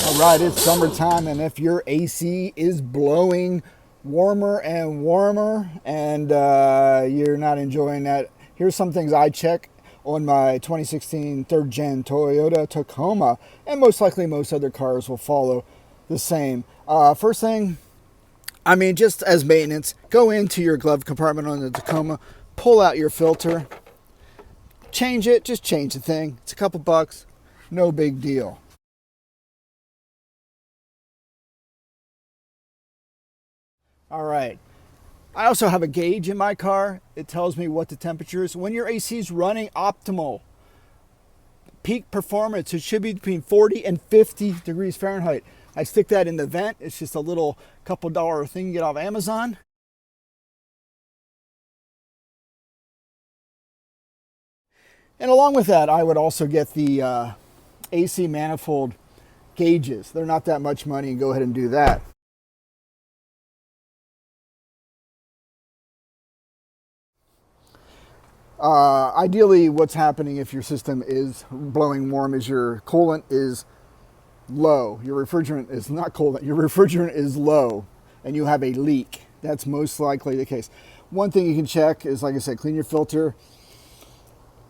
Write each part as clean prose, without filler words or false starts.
All right, it's summertime, and if your AC is blowing warmer and warmer and you're not enjoying that, here's some things I check on my 2016 third gen Toyota Tacoma, and most likely most other cars will follow the same. First thing, just as maintenance, go into your glove compartment on the Tacoma, pull out your filter, change it, just change the thing. It's a couple bucks, no big deal. All right. I also have a gauge in my car. It tells me what the temperature is. When your AC is running optimal, peak performance, it should be between 40 and 50 degrees Fahrenheit. I stick that in the vent. It's just a little couple dollar thing you get off Amazon. And along with that, I would also get the AC manifold gauges. They're not that much money, and go ahead and do that. Ideally, what's happening if your system is blowing warm is your coolant is low. Your refrigerant is not coolant. Your refrigerant is low, and you have a leak. That's most likely the case. One thing you can check is, like I said, clean your filter.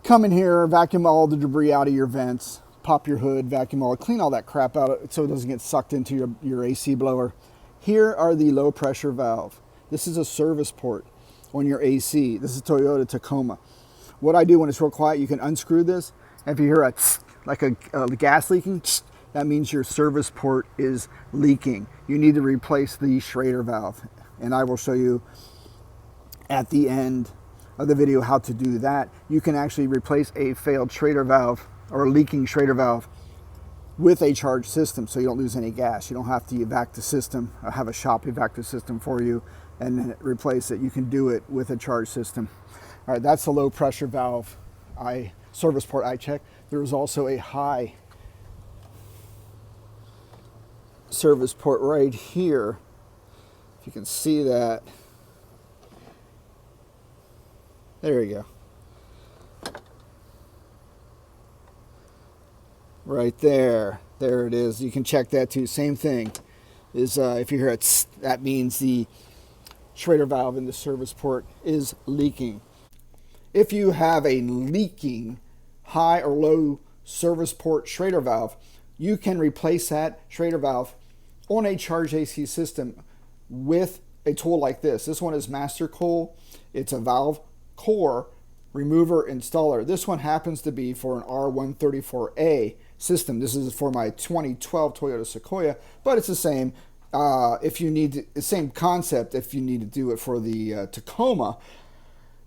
Come in here, vacuum all the debris out of your vents, pop your hood, vacuum all, clean all that crap out so it doesn't get sucked into your AC blower. Here are the low pressure valve. This is a service port on your AC. This is Toyota Tacoma. What I do when it's real quiet, you can unscrew this. And if you hear like a gas leaking, that means your service port is leaking. You need to replace the Schrader valve. And I will show you at the end of the video how to do that. You can actually replace a failed Schrader valve or a leaking Schrader valve with a charged system so you don't lose any gas. You don't have to evac the system or have a shop evac the system for you and replace it. You can do it with a charged system. All right, that's the low pressure valve service port I check. There is also a high service port right here. If you can see that. There you go. Right there. There it is. You can check that too. Same thing. Is if you hear it, that means the Schrader valve in the service port is leaking. If you have a leaking high or low service port Schrader valve, you can replace that Schrader valve on a charged AC system with a tool like this. This one is Master Cool. It's a valve core remover installer. This one happens to be for an R134A system. This is for my 2012 Toyota Sequoia, but it's the same. If you need the same concept, if you need to do it for the Tacoma,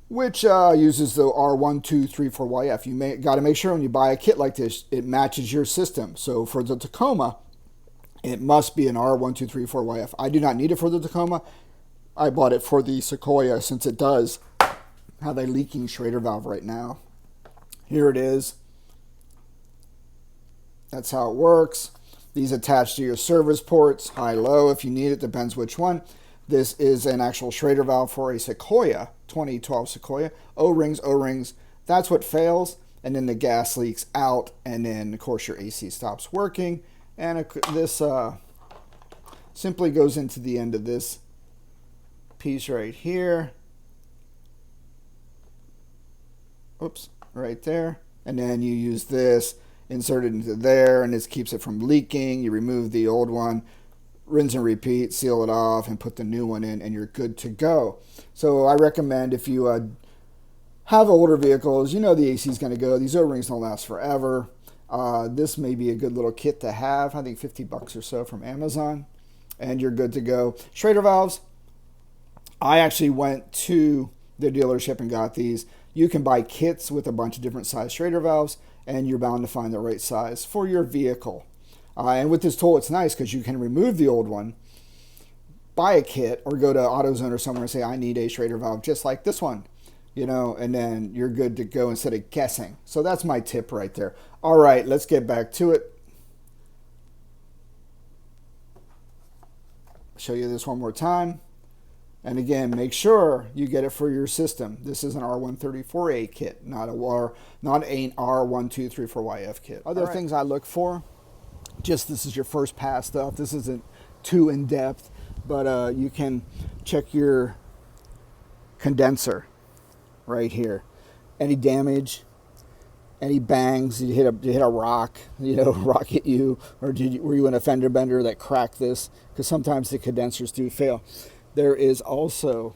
which uses the R1234YF. You got to make sure when you buy a kit like this, it matches your system. So for the Tacoma, it must be an R1234YF. I do not need it for the Tacoma. I bought it for the Sequoia since it does have a leaking Schrader valve right now. Here it is. That's how it works. These attach to your service ports, high, low if you need it, depends which one. This is an actual Schrader valve for a Sequoia, 2012 Sequoia. O-rings. That's what fails, and then the gas leaks out, and then of course your AC stops working. And this simply goes into the end of this piece right here. Oops, right there. And then you use this, insert it into there, and this keeps it from leaking. You remove the old one, rinse and repeat, seal it off, and put the new one in, and you're good to go. So I recommend if you have older vehicles, you know the AC is going to go. These O-rings don't last forever. This may be a good little kit to have. I think 50 bucks or so from Amazon, and you're good to go. Schrader valves, I actually went to the dealership and got these. You can buy kits with a bunch of different size Schrader valves, and you're bound to find the right size for your vehicle. And with this tool, it's nice because you can remove the old one, buy a kit, or go to AutoZone or somewhere and say, I need a Schrader valve just like this one, and then you're good to go instead of guessing. So that's my tip right there. All right, let's get back to it. Show you this one more time. And again, make sure you get it for your system. This is an R134A kit, not an R1234YF kit. Other things I look for Just this is your first pass stuff. This isn't too in depth, but you can check your condenser right here. Any damage, any bangs, you hit a rock, rock hit you, or were you in a fender bender that cracked this? Because sometimes the condensers do fail. There is also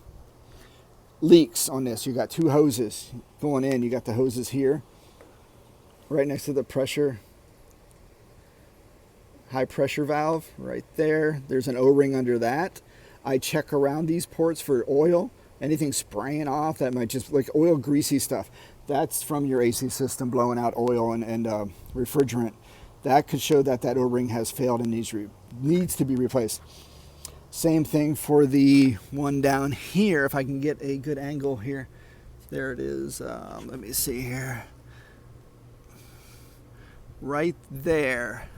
leaks on this. You got two hoses going in. You got the hoses here, right next to the high pressure valve right there. There's an O-ring under that. I check around these ports for oil, anything spraying off that might just like oil, greasy stuff. That's from your AC system blowing out oil and refrigerant. That could show that O-ring has failed and needs to be replaced. Same thing for the one down here. If I can get a good angle here. There it is. Let me see here. Right there.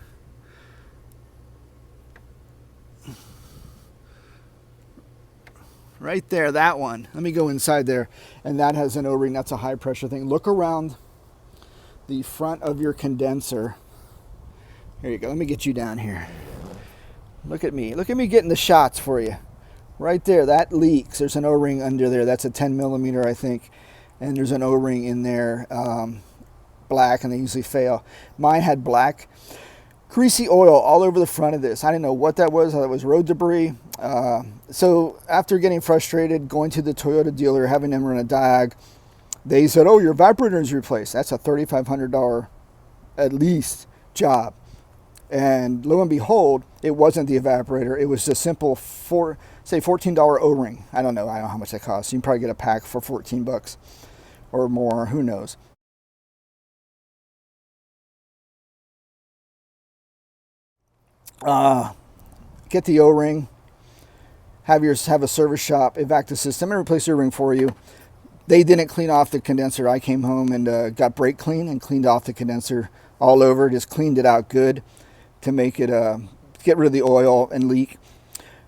Right there, that one. Let me go inside there. And that has an O-ring. That's a high pressure thing. Look around the front of your condenser. There you go. Let me get you down here. Look at me. Look at me getting the shots for you. Right there, that leaks. There's an O-ring under there. That's a 10 millimeter, I think. And there's an O-ring in there, black, and they usually fail. Mine had black. Greasy oil all over the front of this. I didn't know what that was. I thought it was road debris. So after getting frustrated, going to the Toyota dealer, having them run a diag, they said, oh, your evaporator is replaced. That's a $3,500 at least job. And lo and behold, it wasn't the evaporator. It was a simple $14 O-ring. I don't know how much that costs. You can probably get a pack for 14 bucks or more. Who knows? Get the O-ring, have a service shop evac the system and replace your ring for you. They didn't clean off the condenser. I came home and got brake clean and cleaned off the condenser all over. Just cleaned it out good to make it get rid of the oil and leak.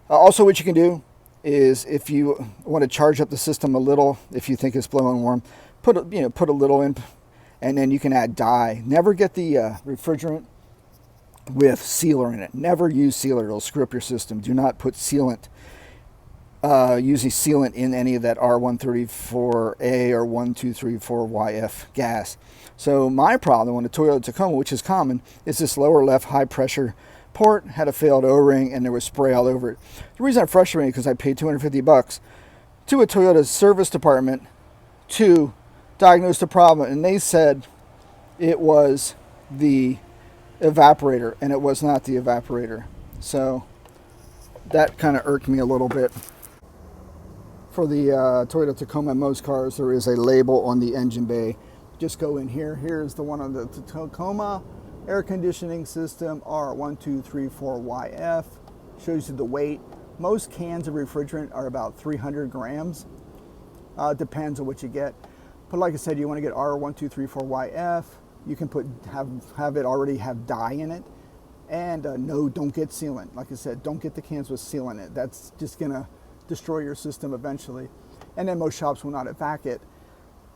Also, what you can do is if you want to charge up the system a little, if you think it's blowing warm, put a little in, and then you can add dye. Never get the refrigerant with sealer in it. Never use sealer. It'll screw up your system. Do not put sealant, usually sealant in any of that R134A or 1234YF gas. So my problem on the Toyota Tacoma, which is common, is this lower left high pressure port had a failed O-ring and there was spray all over it. The reason I'm frustrated is because I paid 250 bucks to a Toyota service department to diagnose the problem, and they said it was the evaporator, and it was not the evaporator. So that kind of irked me a little bit. For the Toyota Tacoma, most cars, there is a label on the engine bay. Just go in here. Here's the one on the Tacoma air conditioning system, R1234YF. Shows you the weight. Most cans of refrigerant are about 300 grams. Depends on what you get. But like I said, you want to get R1234YF. You can have it already have dye in it. And no, don't get sealant. Like I said, don't get the cans with sealant in it. That's just going to destroy your system eventually. And then most shops will not evac it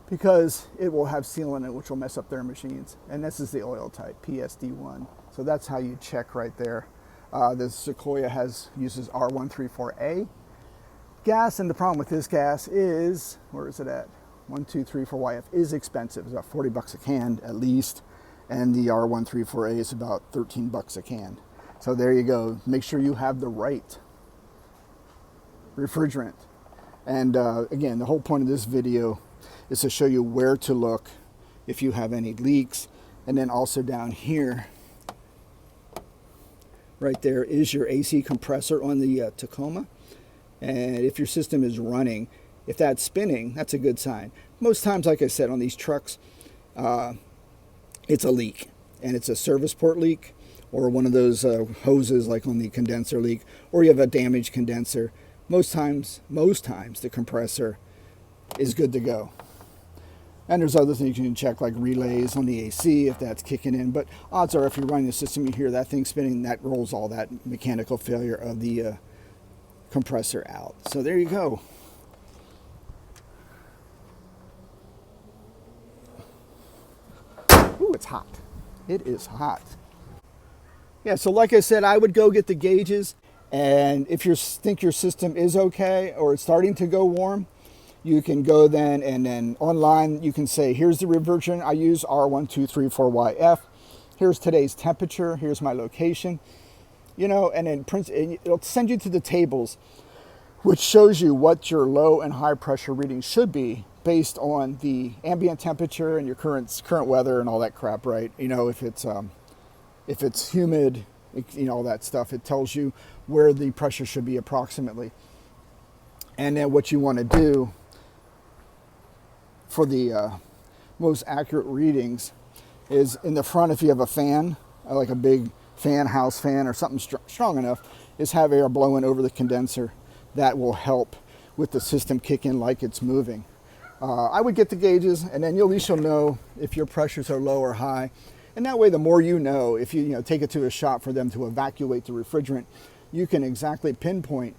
because it will have sealant in it, which will mess up their machines. And this is the oil type, PSD1. So that's how you check right there. The Sequoia uses R134A gas, and the problem with this gas is, where is it at? 1234YF is expensive. It's about 40 bucks a can at least, and the R134A is about 13 bucks a can. So there you go. Make sure you have the right refrigerant. And again, the whole point of this video is to show you where to look if you have any leaks. And then also down here, right there is your AC compressor on the Tacoma. And if your system is running, if that's spinning, that's a good sign. Most times, like I said, on these trucks, it's a leak. And it's a service port leak or one of those hoses like on the condenser leak, or you have a damaged condenser. Most times, the compressor is good to go. And there's other things you can check, like relays on the AC, if that's kicking in. But odds are, if you're running the system, you hear that thing spinning, that rolls all that mechanical failure of the compressor out. So there you go. Ooh, it's hot. It is hot. Yeah, so like I said, I would go get the gauges, and if you think your system is okay or it's starting to go warm, you can go then, and then online you can say, here's the refrigerant I use, R1234YF. Here's today's temperature. Here's my location. You know, and then it'll send you to the tables, which shows you what your low and high pressure readings should be based on the ambient temperature and your current weather and all that crap, right? You know, if it's humid, you know, all that stuff, it tells you where the pressure should be approximately. And then what you want to do for the most accurate readings is in the front, if you have a fan, like a big fan, house fan or something strong enough, is have air blowing over the condenser. That will help with the system kick in like it's moving. I would get the gauges, and then at least you'll know if your pressures are low or high. And that way, the more you know, if you take it to a shop for them to evacuate the refrigerant, you can exactly pinpoint,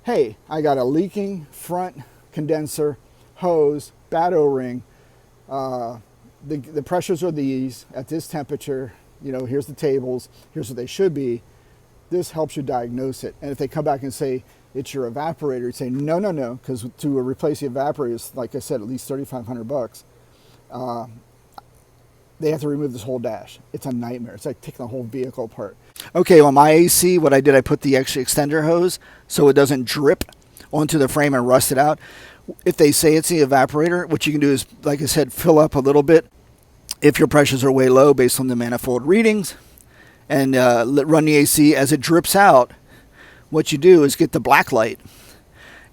hey, I got a leaking front condenser, hose, bad O-ring, the pressures are these at this temperature, you know, here's the tables, here's what they should be. This helps you diagnose it. And if they come back and say it's your evaporator, you say no, because to replace the evaporator is, like I said, at least $3,500. They have to remove this whole dash. It's a nightmare. It's like taking the whole vehicle apart. Okay, on my AC, what I did, I put the extra extender hose so it doesn't drip onto the frame and rust it out. If they say it's the evaporator, what you can do is, like I said, fill up a little bit if your pressures are way low based on the manifold readings, and run the AC. As it drips out, what you do is get the black light.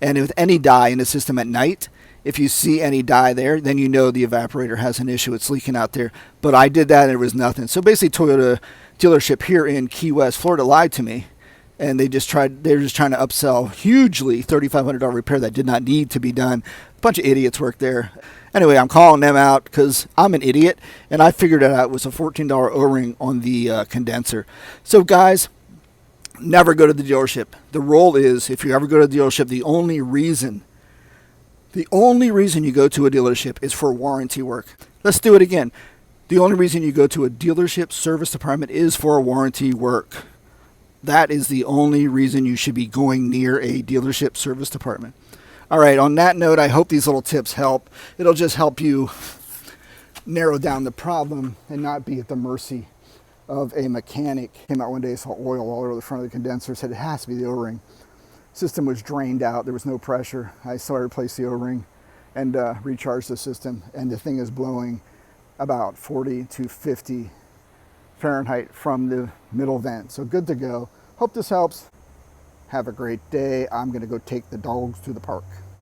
And with any dye in the system at night, if you see any dye there, then you know the evaporator has an issue. It's leaking out there. But I did that and it was nothing. So basically, Toyota dealership here in Key West, Florida, lied to me. And they're just trying to upsell hugely $3,500 repair that did not need to be done. A bunch of idiots work there. Anyway, I'm calling them out because I'm an idiot, and I figured it out. It was a $14 O-ring on the condenser. So guys, never go to the dealership. The rule is, if you ever go to the dealership, the only reason you go to a dealership is for warranty work. Let's do it again. The only reason you go to a dealership service department is for warranty work. That is the only reason you should be going near a dealership service department. All right, on that note, I hope these little tips help. It'll just help you narrow down the problem and not be at the mercy of a mechanic. Came out one day, saw oil all over the front of the condenser, said it has to be the O-ring. System was drained out, there was no pressure. I started to replace the O-ring and recharge the system, and the thing is blowing about 40 to 50 Fahrenheit from the middle vent. So good to go. Hope this helps. Have a great day. I'm going to go take the dogs to the park.